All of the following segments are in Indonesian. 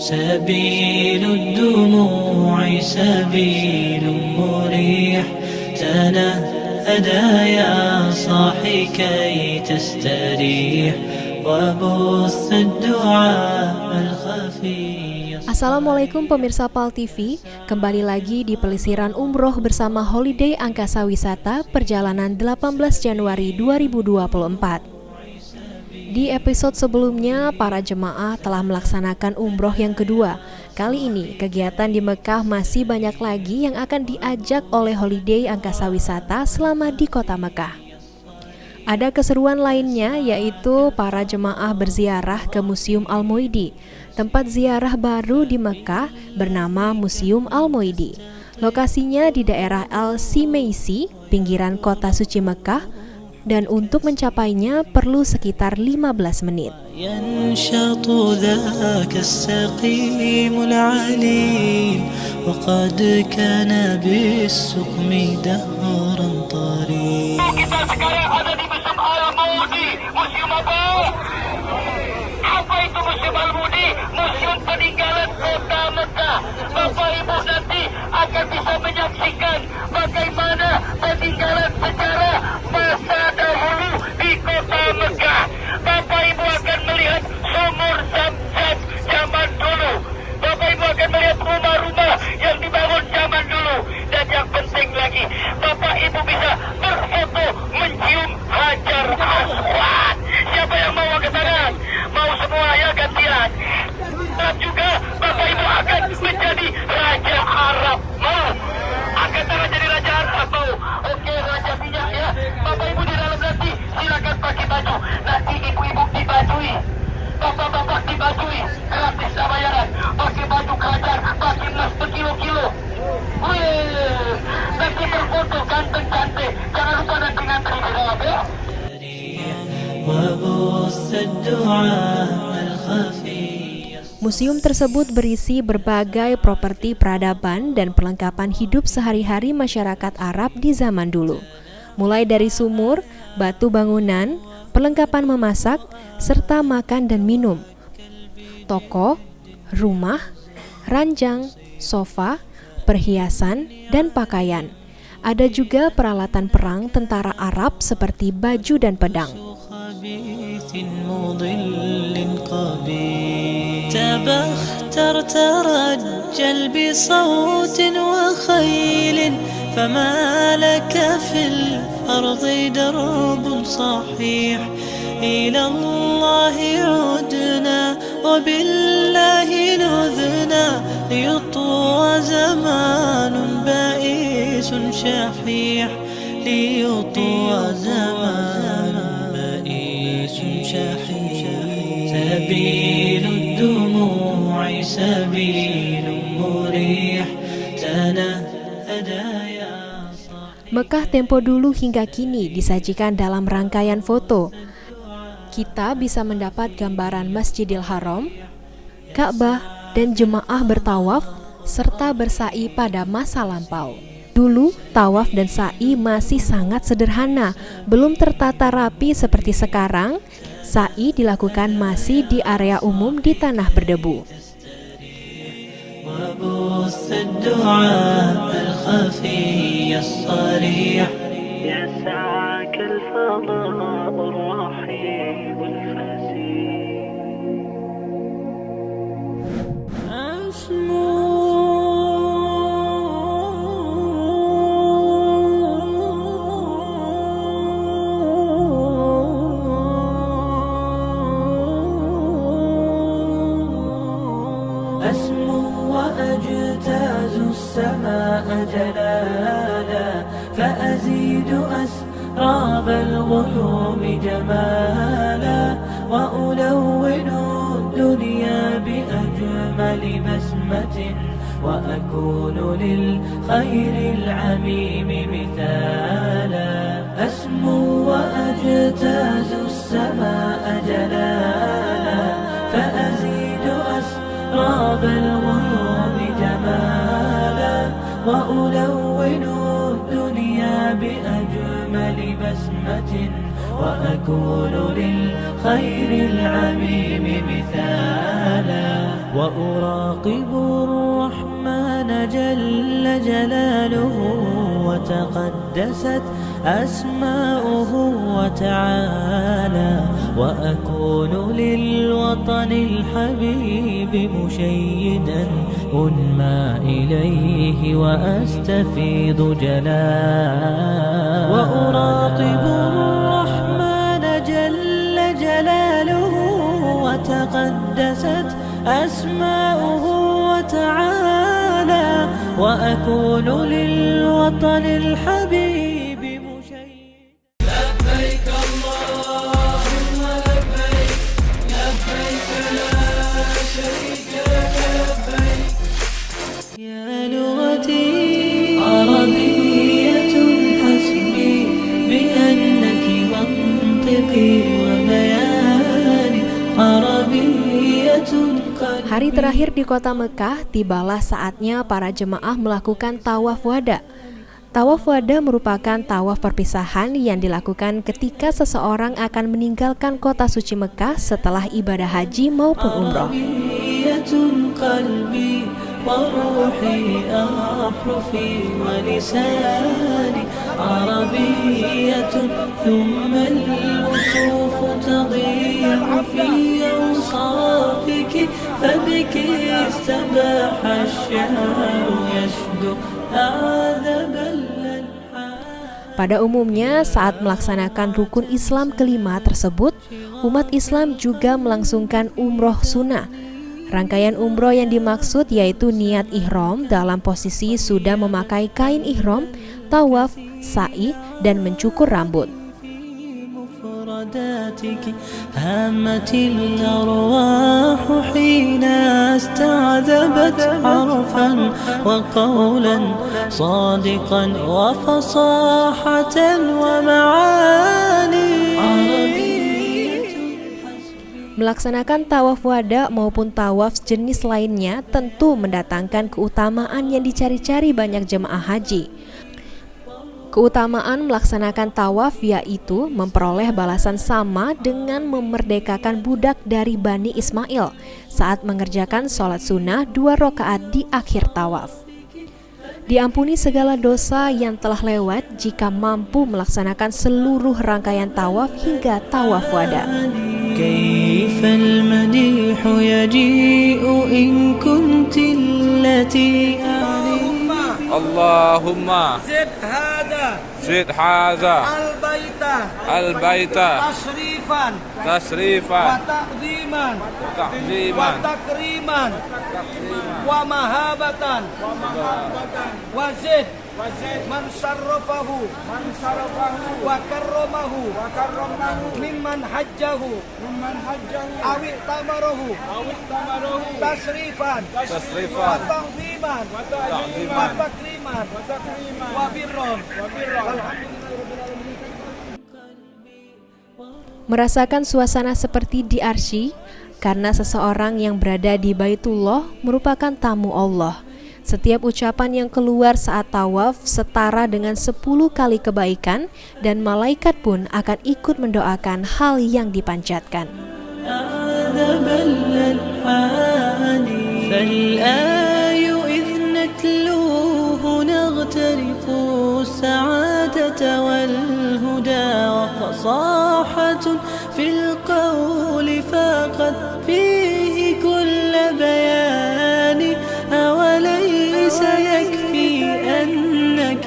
سبيل الدموع سبيل مريح تنهدى يا صاحي كي تستريح وبث الدعاء الخفي. Assalamualaikum pemirsa PAL TV, kembali lagi di pelesiran umroh bersama Holiday Angkasa Wisata perjalanan 18 Januari 2024. Di episode sebelumnya, para jemaah telah melaksanakan umroh yang kedua. Kali ini, kegiatan di Mekah masih banyak lagi yang akan diajak oleh Holiday Angkasa Wisata selama di kota Mekah. Ada keseruan lainnya, yaitu para jemaah berziarah ke Museum Al-Muidi, tempat ziarah baru di Mekah bernama Museum Al-Muidi. Lokasinya di daerah Al-Simeisi, pinggiran kota suci Mekah, dan untuk mencapainya perlu sekitar 15 menit. ينشط ذاك السقيم العليل وقد كان بالسقم دهرا طريق. Kita sekarang ada di Museum Al-Muidi. Museum apa? Apa itu Museum Al-Muidi? Museum peninggalan kota Mekah. Bapak Ibu nanti akan bisa menyaksikan bagaimana peninggalan sejarah masa dahulu di kota Mekah. Bapak Ibu akan melihat sumur Zam-Zam zaman dulu. Bapak Ibu akan melihat rumah-rumah yang dibangun zaman dulu. Dan yang penting lagi, Bapak Ibu bisa berfoto mencium Hajar Aswad. Siapa yang mau angkat tangan? Mau semua ya gantian. Dan juga Bapak Ibu akan menjadi Raja Arab. Mau angkat tangan jadi Raja Arab? Mau? Oke, Raja Minyak ya. Bapak Ibu di dalam nanti silakan pakai baju. Nanti ibu-ibu dibajui, bapak-bapak dibajui, gratis tak bayaran. Pakai baju kerajaan, pakai emas berkilo-kilo. Wih, nanti berfoto ganteng cantik. Jangan lupa nanti ngantri di dalam ya. Museum tersebut berisi berbagai properti peradaban dan perlengkapan hidup sehari-hari masyarakat Arab di zaman dulu. Mulai dari sumur, batu bangunan, perlengkapan memasak, serta makan dan minum. Toko, rumah, ranjang, sofa, perhiasan, dan pakaian. Ada juga peralatan perang tentara Arab seperti baju dan pedang. تبختر ترجل بصوت وخيل فما لك في الأرض درب صحيح إلى الله عدنا وبالله نذنا ليطوى زمان بائس شحيح ليطوى زمان بائس شحيح سبيل الدموع سبيل مريح تنهدى يا صاحي. Mekah tempo dulu hingga kini disajikan dalam rangkaian foto. Kita bisa mendapat gambaran Masjidil Haram, Ka'bah, dan jemaah bertawaf serta bersa'i pada masa lampau. Dulu, tawaf dan sa'i masih sangat sederhana, belum tertata rapi seperti sekarang. Sa'i dilakukan masih di area umum di tanah berdebu. وبث الدعاء الخفي الصريح يسعك الفضاء الرحيم الفسيح أسمو وأجتاز السماء جلالا فأزيد أسراب الغيوم جمالا وألون الدنيا بأجمل بسمة وأكون للخير العميم مثالا أسمو وأجتاز السماء جلالا وأكون للخير العميم مثالا وأراقب الرحمن جل جلاله وتقدست أسماؤه وتعالى وأكون للوطن الحبيب مشيدا أنمى إليه وأستفيض جلالا وأراقب الرحمن جل جلاله وتقدست أسماؤه وتعالى وأكون للوطن الحبيب مشيدا لبيك اللهم لبيك لبيك لا شريك لك لبيك يا لغتي عربية حسبي بأنك منطقي وبياني عربية. Hari terakhir di kota Mekah, tibalah saatnya para jemaah melakukan tawaf wada. Tawaf wada merupakan tawaf perpisahan yang dilakukan ketika seseorang akan meninggalkan kota suci Mekah setelah ibadah haji maupun umroh. Pada umumnya, saat melaksanakan rukun Islam kelima tersebut, umat Islam juga melangsungkan umroh sunnah. Rangkaian umroh yang dimaksud yaitu niat ihram dalam posisi sudah memakai kain ihram, tawaf, sa'i, dan mencukur rambut. هامت الأرواح حين استعذبت حرفا وقولا صادقا وفصاحة ومعاني. Melaksanakan tawaf wada maupun tawaf jenis lainnya tentu mendatangkan keutamaan yang dicari-cari banyak jemaah haji. Keutamaan melaksanakan tawaf yaitu memperoleh balasan sama dengan memerdekakan budak dari Bani Ismail saat mengerjakan sholat sunnah 2 rakaat di akhir tawaf. Diampuni segala dosa yang telah lewat jika mampu melaksanakan seluruh rangkaian tawaf hingga tawaf wada. كيف المديح يجيء إن كنت التي اللهم زد هذا البيت تشريفا وتعظيما وتكريما ومهابة وزد من شرفه وكرمه ممن حجه أو اعتمره تشريفا وتعظيما وتكريما وبرا. Merasakan suasana seperti di Arsy, karena seseorang yang berada di Baitullah merupakan tamu Allah. Setiap ucapan yang keluar saat tawaf setara dengan 10 kali kebaikan, dan malaikat pun akan ikut mendoakan hal yang dipanjatkan. وفصاحة في القول فقد فيه كل بيان أوليس يكفي أنك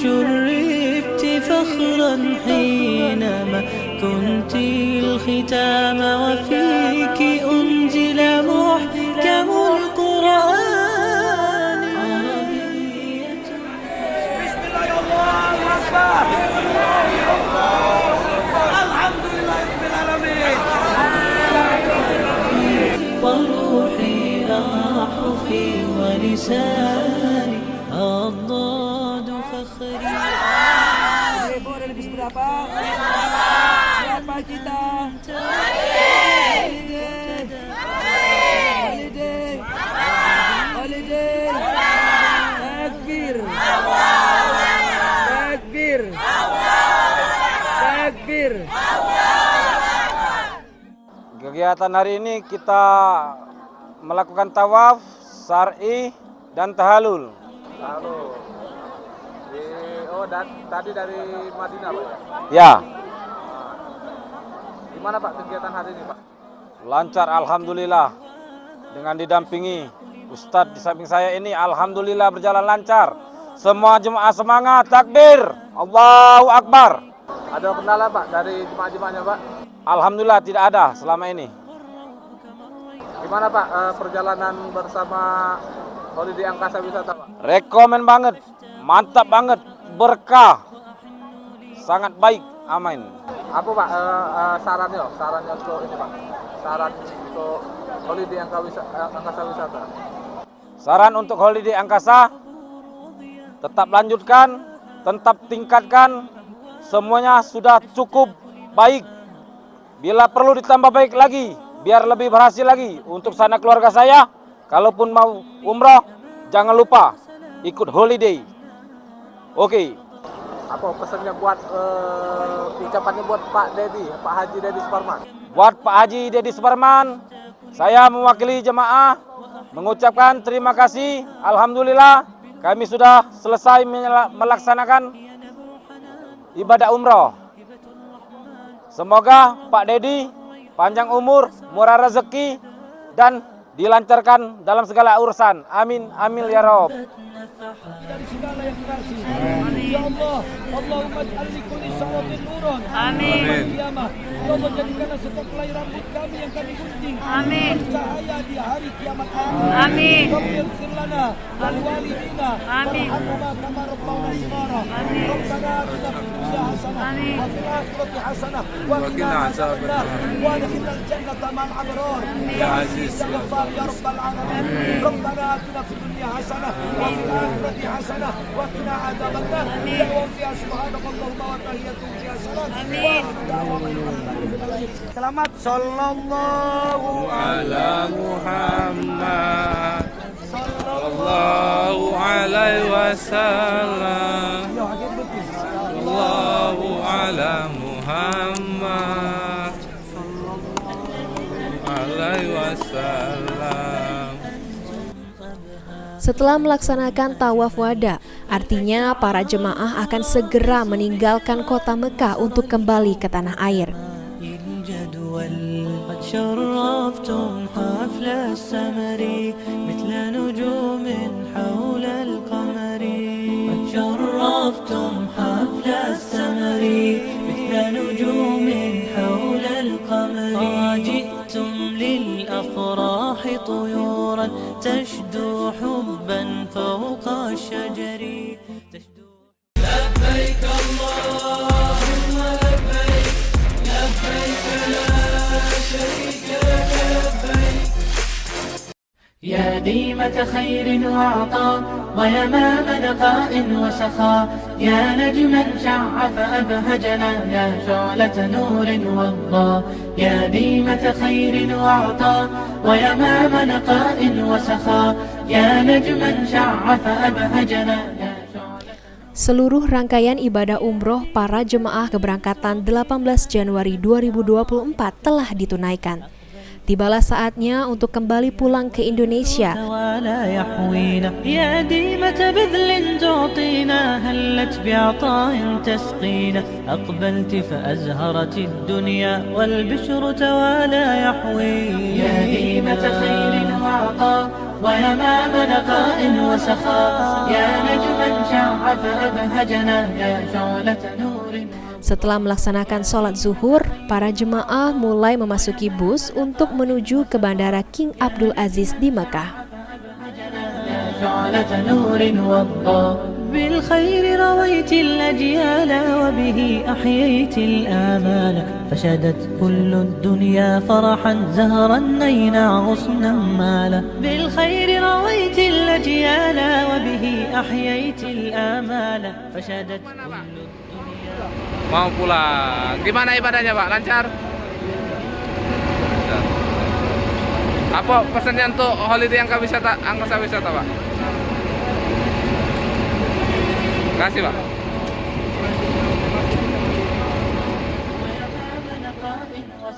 شرفت فخرا حينما كنت الختام وفيك أنزل محكم القرآن. بسم الله الله أكبر. وروحي أحرفي ولساني الضاد فخري. Boleh lebih seberapa? Siapa kita? Holiday. Takbir. Takbir. Kegiatan hari ini kita melakukan tawaf, syar'i, dan tahalul. Tadi dari Madinah, Pak? Ya, Gimana Pak kegiatan hari ini, Pak? lancar alhamdulillah. Dengan didampingi Ustadz di samping saya ini, alhamdulillah berjalan lancar. Semua jemaah semangat, takbir, Allahu Akbar. Ada kendala Pak dari jemaah-jemaahnya, Pak? Alhamdulillah tidak ada selama ini. Gimana Pak perjalanan bersama Holiday Angkasa Wisata, Pak? Rekomen banget, mantap banget, berkah, sangat baik, amin. Apa Pak sarannya untuk ini, Pak? Saran untuk Holiday Angkasa Wisata. Saran untuk Holiday Angkasa, tetap lanjutkan, tetap tingkatkan, semuanya sudah cukup baik. Bila perlu ditambah baik lagi, biar lebih berhasil lagi. Untuk sanak keluarga saya, kalaupun mau umroh, jangan lupa ikut holiday. Oke. Apa pesannya buat ucapannya buat Pak Haji Dedi Suparman? Buat Pak Haji Dedi Suparman, saya mewakili jemaah mengucapkan terima kasih. Alhamdulillah, kami sudah selesai melaksanakan ibadah umroh. Semoga Pak Dedi panjang umur, murah rezeki, dan dilancarkan dalam segala urusan. Amin, amin ya Rob. Dari segala yang kasih. Ya Allah, Allahumma ij'al li kulli syaratin nuran. Amin. Ya Allah, jadikanlah setiap helai rambut kami yang kami gunting. Amin. Cahaya di hari kiamat. Amin. Waghfir lana wal walidina. Amin. Warhamhuma kama rabbawna shighara. Amin. Rabbana atina fid dunya hasanah Amin. wa fil akhirati hasanah wa qina adzabannar wa adkhilna al-jannata ma'al abrar. Ya aziz ya ghaffar ya rabbal alamin. Rabbana atina fid dunya hasanah wa fil akhirati hasanah wa qina adzabannar. Da'wahum fiha subhanakallahumma wa tahiyyatuhum fiha salam. Amin. Selamat sallallahu Ala Muhammad sallallahu alaihi wasallam. Sallallahu ala Muhammad sallallahu alaihi wasallam. Setelah melaksanakan tawaf wada, artinya para jemaah akan segera meninggalkan kota Mekah untuk kembali ke tanah air. قد شرفتم حفل السمر مثل نجوم حول القمر قد شرفتم حفل السمر مثل نجوم حول القمر جئتم للأفراح طيورا تشدو حبا فوق الشجر لبيك اللهم لبيك لبيك لا شريك لك لبيك يا ديمة خير وعطاء ويمام نقاء وسخاء يا نجما شع فأبهجنا يا شعلة نور وضاء يا ديمة خير وعطاء ويمام نقاء وسخاء يا نجما شع فأبهجنا يا Seluruh rangkaian ibadah umroh para jemaah keberangkatan 18 Januari 2024 telah ditunaikan. Tibalah saatnya untuk kembali pulang ke Indonesia. يا ديمة بذل تعطينا هلت بعطاء تسقينا أقبلت فأزهرت الدنيا والبشر توالى يحوي يا ديمة خير وعطاء ويمام نقاء وسخاء يا نجما شع فأبهجنا يا شعلة نور. Setelah melaksanakan sholat zuhur, para jemaah mulai memasuki bus untuk menuju ke Bandara King Abdul Aziz di Mekah. بالخير رويت الأجيال وبه أحييت الآمال فشدت كل الدنيا فرحا زهرا نينا غصنا مالا بالخير رويت الأجيال وبه أحييت الآمال فشدت كل الدنيا. Mau pulang. Gimana ibadahnya Pak? Lancar? Apa pesannya untuk Holiday Angkasa Wisata Pak? Terima kasih Pak.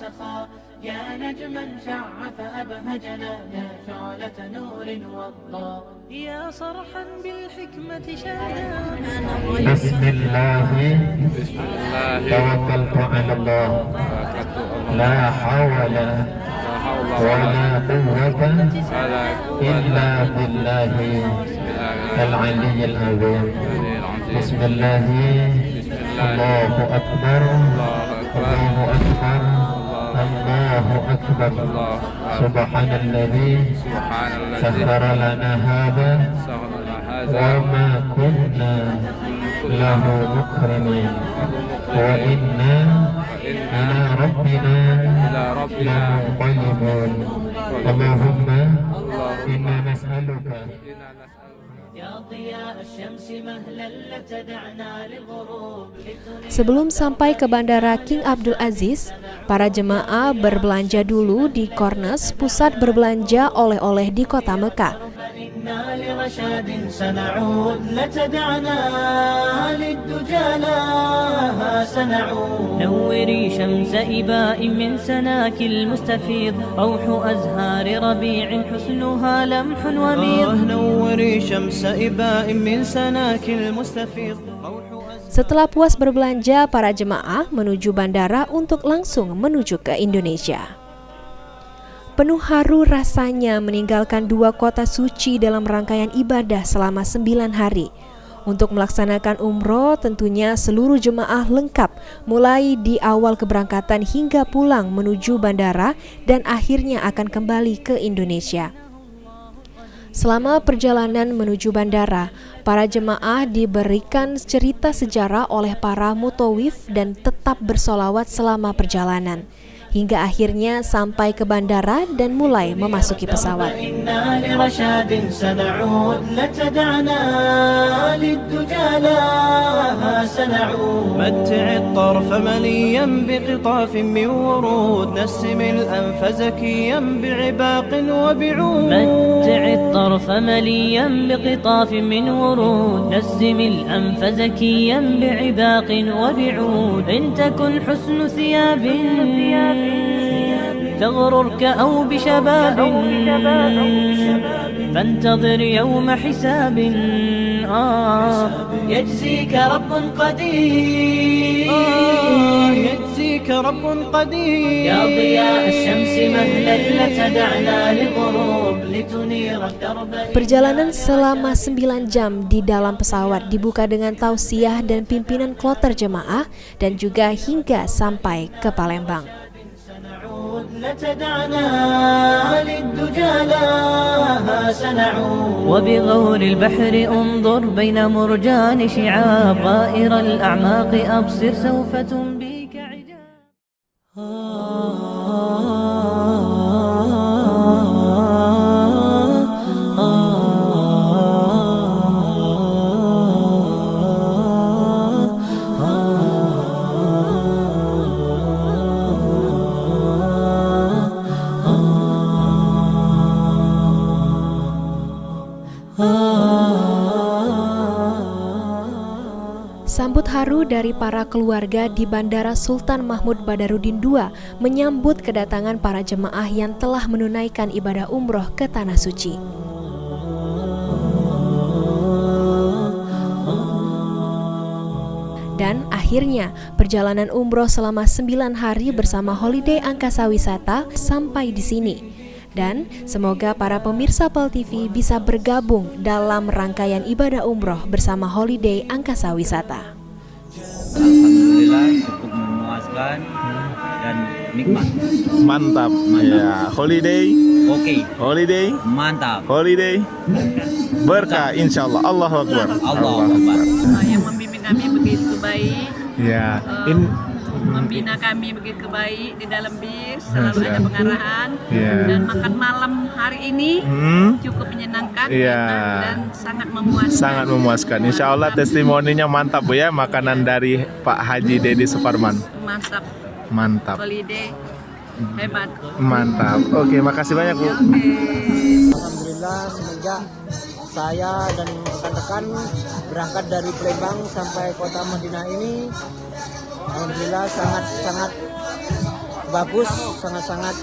سخى يا نجما شع فأبهجنا يا شعلة نور وضاء يا صرحا بالحكمة شادا بسم الله توكلت على الله لا حول ولا قوة إلا بالله العلي العظيم بسم الله الله أكبر الله أكبر الله أكبر سبحان الذي سخر لنا هذا وما كنا له مقرنين وإنا إلى ربنا لمنقلبون اللهم إنا نسألك يا ضياء الشمس مهلا لتدعنا للغروب. Sebelum sampai ke Bandara King Abdul Aziz, para jemaah berbelanja dulu di Cornes, pusat berbelanja oleh-oleh di kota Mekah. فإنا لرشاد سنعود لتدعنا للدجى لها سنعود نوري شمس إباء من سناك المستفيض روح أزهار ربيع حسنها لمح وميض نوري شمس إباء من سناك المستفيض Setelah puas berbelanja, para jemaah menuju bandara untuk langsung menuju ke Indonesia. Penuh haru rasanya meninggalkan dua kota suci dalam rangkaian ibadah selama 9 hari. Untuk melaksanakan umroh tentunya seluruh jemaah lengkap, mulai di awal keberangkatan hingga pulang menuju bandara dan akhirnya akan kembali ke Indonesia. Selama perjalanan menuju bandara, para jemaah diberikan cerita sejarah oleh para mutawif dan tetap bersolawat selama perjalanan. Hingga akhirnya sampai ke bandara dan mulai memasuki pesawat. تغررك أو بشباب فانتظر يوم حساب يجزيك رب قدير يجزيك رب قدير يا ضياء الشمس مهلا لتدعنا للغروب لتنير الدرب. Perjalanan selama 9 jam di dalam pesawat dibuka dengan tausiah dan pimpinan kloter jemaah dan juga hingga sampai ke Palembang. لتدعنا للدجى لها سنعود وبغور البحر انظر بين مرجان شعاب غائر الأعماق أبصر سوف تنبيك Sambut haru dari para keluarga di Bandara Sultan Mahmud Badarudin II menyambut kedatangan para jemaah yang telah menunaikan ibadah umroh ke Tanah Suci. Dan akhirnya perjalanan umroh selama 9 hari bersama Holiday Angkasa Wisata sampai di sini. Dan semoga para pemirsa PAL TV bisa bergabung dalam rangkaian ibadah umroh bersama Holiday Angkasa Wisata. Alhamdulillah cukup memuaskan dan nikmat. Mantap. Ya, holiday. Oke. Holiday. Mantap. Holiday. Berkah insyaallah. Allahu Akbar. Allahu Akbar. Yang membimbing kami begitu baik. Ya. Membina kami begitu baik di dalam bis, selalu ada pengarahan dan makan malam hari ini cukup menyenangkan dan sangat memuaskan. Sangat memuaskan. Insya Allah testimoninya mantap Bu ya, makanan dari Pak Haji Dedi Suparman. Mantap. Mantap. Holiday hebat. Mantap. Oke, makasih banyak Bu. Alhamdulillah semenjak saya dan rekan-rekan berangkat dari Palembang sampai kota Madinah ini, alhamdulillah sangat bagus, sangat-sangat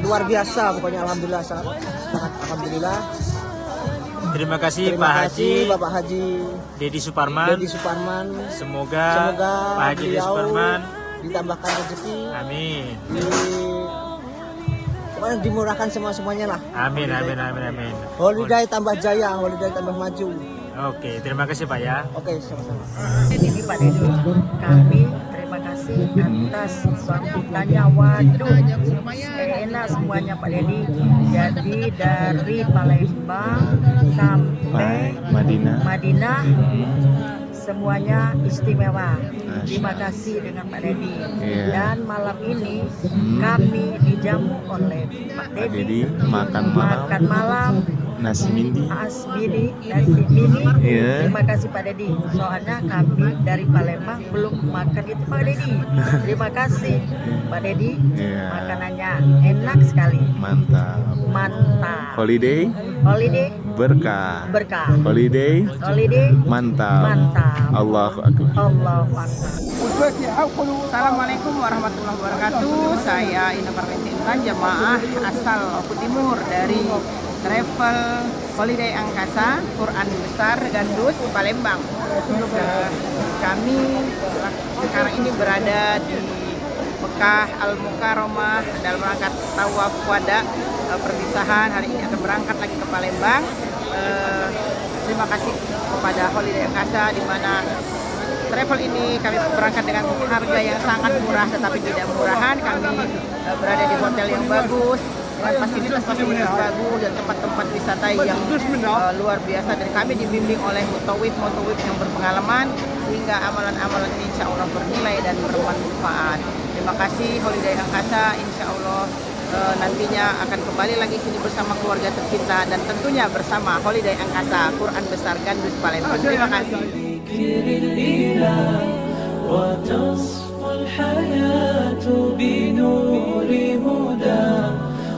luar biasa pokoknya. Alhamdulillah, sangat alhamdulillah. Terima kasih Terima Pak kasih Haji Bapak Haji Dedi Suparman. Dedi Suparman. Semoga Pak Haji Dedi beliau Suparman ditambahkan rezeki. Amin. Pokoknya dimurahkan semuanya lah. Amin, amin, amin, amin. Holiday tambah jaya, holiday tambah maju. Oke, terima kasih Pak ya. Oke, sama-sama. Ini Pak Dedi, kami terima kasih atas sambutannya. Waduh, enak semuanya Pak Dedi. Jadi dari Palembang sampai Madinah semuanya istimewa. Terima kasih dengan Pak Dedi. Dan malam ini kami dijamu oleh Pak Dedi makan malam nasi mindi. Terima kasih Pak Dedi. Soalnya kami dari Palembang belum makan itu Pak Dedi. Terima kasih Pak Dedi. Makanannya enak sekali. Mantap. Holiday berkah. Holiday mantap. Allahu Akbar. Assalamualaikum warahmatullahi wabarakatuh. Saya Ina Parwenti Imran, jamaah asal Lombok Timur dari travel Holiday Angkasa Quran Besar Gandus Palembang. Kami sekarang ini berada di Mekah Al-Mukarramah dalam rangka tawaf wada perpisahan. Hari ini akan berangkat lagi ke Palembang. Terima kasih kepada Holiday Angkasa, di mana travel ini kami berangkat dengan harga yang sangat murah tetapi tidak murahan. Kami berada di hotel yang bagus dengan fasilitas bagus dan tempat-tempat wisata yang luar biasa, dan kami dibimbing oleh mutawif yang berpengalaman sehingga amalan-amalan ini insya Allah bernilai dan bermanfaat. Terima kasih Holiday Angkasa, insya Allah nantinya akan kembali lagi sini bersama keluarga tercinta dan tentunya bersama Holiday Angkasa Quran Besar Gandus Palembang. Terima kasih.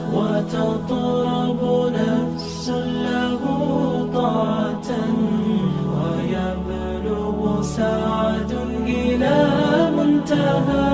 وتطرب نفس له طاعة ويبلغ سعد إلى منتهى